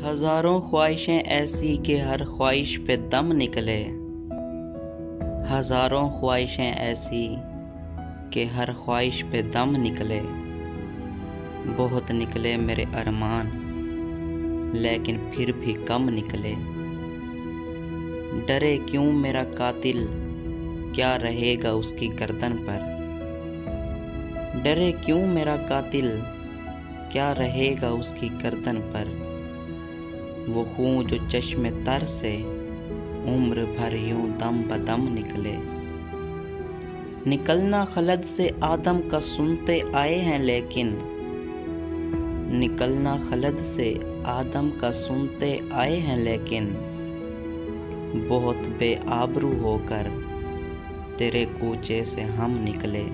हजारों ख्वाहिशें ऐसी कि हर ख्वाहिश पे दम निकले। हजारों ख्वाहिशें ऐसी कि हर ख्वाहिश पे दम निकले। बहुत निकले मेरे अरमान, लेकिन फिर भी कम निकले। डरे क्यों मेरा कातिल, क्या रहेगा उसकी गर्दन पर। डरे क्यों मेरा कातिल, क्या रहेगा उसकी गर्दन पर। वो खून जो चश्मे तर से उम्र भर यूं दम बदम निकले। निकलना खलद से आदम का सुनते आए हैं, लेकिन निकलना खलद से आदम का सुनते आए हैं, लेकिन बहुत बेआबरू होकर तेरे कूचे से हम निकले।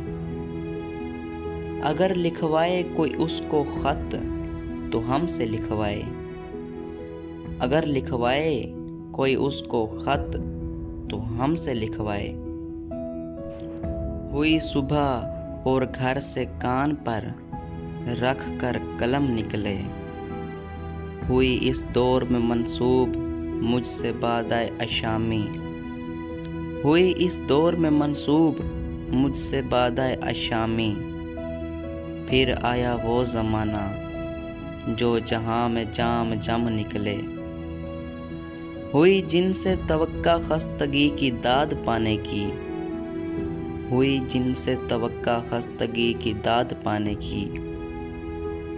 अगर लिखवाए कोई उसको खत तो हमसे लिखवाए। अगर लिखवाए कोई उसको खत तो हमसे लिखवाए। हुई सुबह और घर से कान पर रख कर कलम निकले। हुई इस दौर में मंसूब मुझसे बादाए अशामी। हुई इस दौर में मंसूब मुझसे बादाए अशामी। फिर आया वो ज़माना जो जहां में जाम जम निकले। हुई जिनसे तवक्का खस्तगी की दाद पाने की। हुई जिनसे तवक्का खस्तगी की दाद पाने की।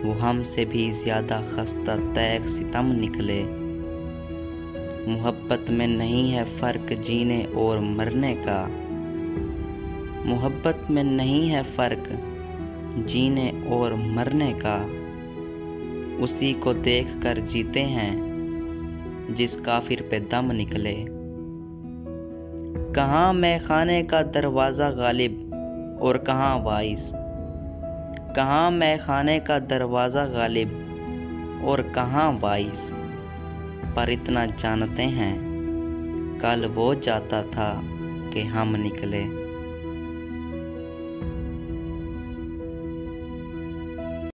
वो हमसे भी ज़्यादा खस्ता तैग सितम निकले। मोहब्बत में नहीं है फ़र्क जीने और मरने का। मोहब्बत में नहीं है फ़र्क जीने और मरने का। उसी को देख कर जीते हैं जिस काफिर पे दम निकले। कहाँ मैं खाने का दरवाज़ा गालिब और कहाँ वाइस। कहाँ मैं खाने का दरवाज़ा गालिब और कहाँ वाइस। पर इतना जानते हैं कल वो जाता था कि हम निकले।